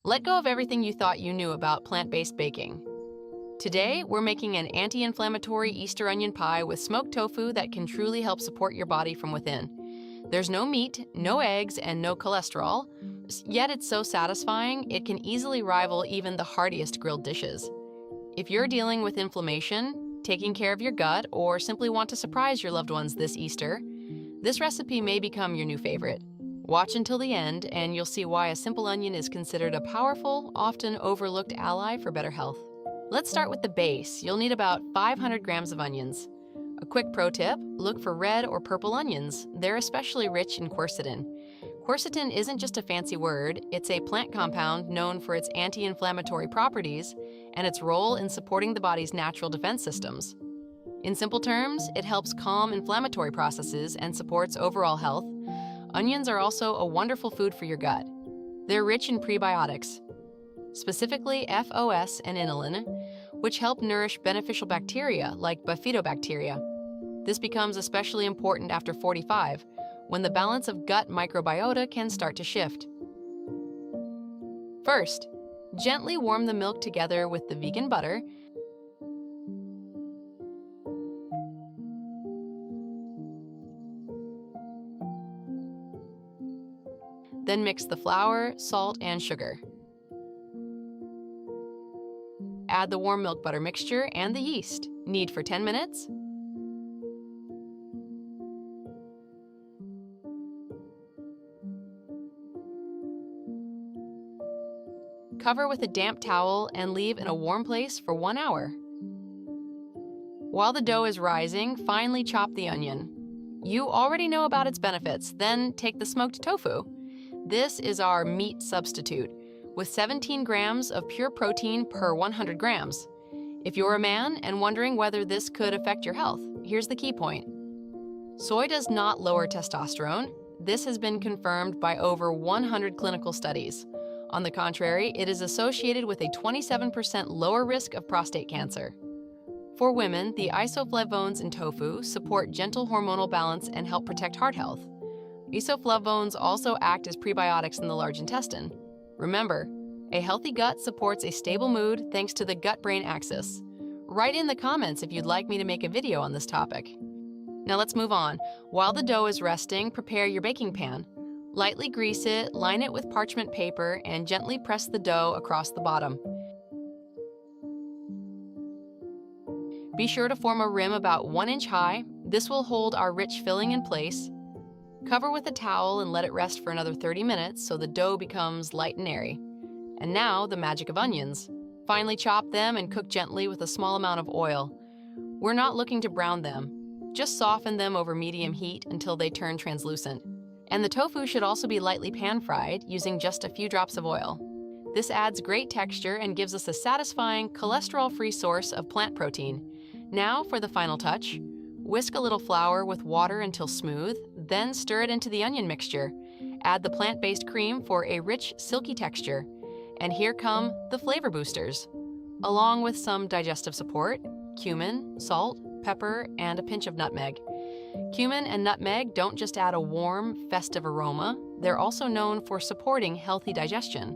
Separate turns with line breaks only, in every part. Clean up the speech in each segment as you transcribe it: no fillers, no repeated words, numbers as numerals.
Let go of everything you thought you knew about plant-based baking. Today, we're making an anti-inflammatory Easter onion pie with smoked tofu that can truly help support your body from within. There's no meat, no eggs, and no cholesterol, yet it's so satisfying it can easily rival even the heartiest grilled dishes. If you're dealing with inflammation, taking care of your gut, or simply want to surprise your loved ones this Easter, this recipe may become your new favorite. Watch until the end, and you'll see why a simple onion is considered a powerful, often overlooked ally for better health. Let's start with the base. You'll need about 500 grams of onions. A quick pro tip, look for red or purple onions. They're especially rich in quercetin. Quercetin isn't just a fancy word, it's a plant compound known for its anti-inflammatory properties and its role in supporting the body's natural defense systems. In simple terms, it helps calm inflammatory processes and supports overall health. Onions are also a wonderful food for your gut. They're rich in prebiotics, specifically FOS and inulin, which help nourish beneficial bacteria like bifidobacteria. This becomes especially important after 45, when the balance of gut microbiota can start to shift. First, gently warm the milk together with the vegan butter. Then mix the flour, salt, and sugar. Add the warm milk butter mixture and the yeast. Knead for 10 minutes. Cover with a damp towel and leave in a warm place for 1 hour. While the dough is rising, finely chop the onion. You already know about its benefits, then take the smoked tofu. This is our meat substitute, with 17 grams of pure protein per 100 grams. If you're a man and wondering whether this could affect your health, here's the key point. Soy does not lower testosterone. This has been confirmed by over 100 clinical studies. On the contrary, it is associated with a 27% lower risk of prostate cancer. For women, the isoflavones in tofu support gentle hormonal balance and help protect heart health. Isoflavones also act as prebiotics in the large intestine. Remember, a healthy gut supports a stable mood thanks to the gut-brain axis. Write in the comments if you'd like me to make a video on this topic. Now let's move on. While the dough is resting, prepare your baking pan. Lightly grease it, line it with parchment paper, and gently press the dough across the bottom. Be sure to form a rim about 1 inch high. This will hold our rich filling in place. Cover with a towel and let it rest for another 30 minutes so the dough becomes light and airy. And now, the magic of onions. Finely chop them and cook gently with a small amount of oil. We're not looking to brown them. Just soften them over medium heat until they turn translucent. And the tofu should also be lightly pan-fried using just a few drops of oil. This adds great texture and gives us a satisfying, cholesterol-free source of plant protein. Now for the final touch. Whisk a little flour with water until smooth, then stir it into the onion mixture. Add the plant-based cream for a rich, silky texture. And here come the flavor boosters. Along with some digestive support, cumin, salt, pepper, and a pinch of nutmeg. Cumin and nutmeg don't just add a warm, festive aroma, they're also known for supporting healthy digestion.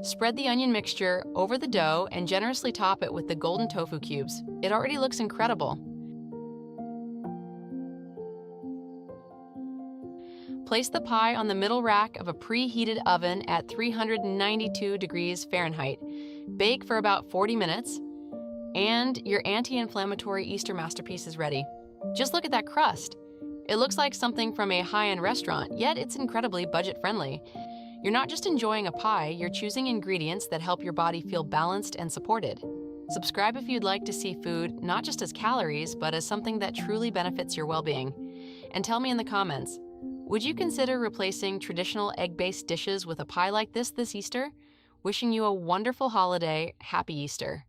Spread the onion mixture over the dough and generously top it with the golden tofu cubes. It already looks incredible. Place the pie on the middle rack of a preheated oven at 392 degrees Fahrenheit. Bake for about 40 minutes, and your anti-inflammatory Easter masterpiece is ready. Just look at that crust. It looks like something from a high-end restaurant, yet it's incredibly budget-friendly. You're not just enjoying a pie, you're choosing ingredients that help your body feel balanced and supported. Subscribe if you'd like to see food not just as calories, but as something that truly benefits your well-being. And tell me in the comments, would you consider replacing traditional egg-based dishes with a pie like this Easter? Wishing you a wonderful holiday. Happy Easter.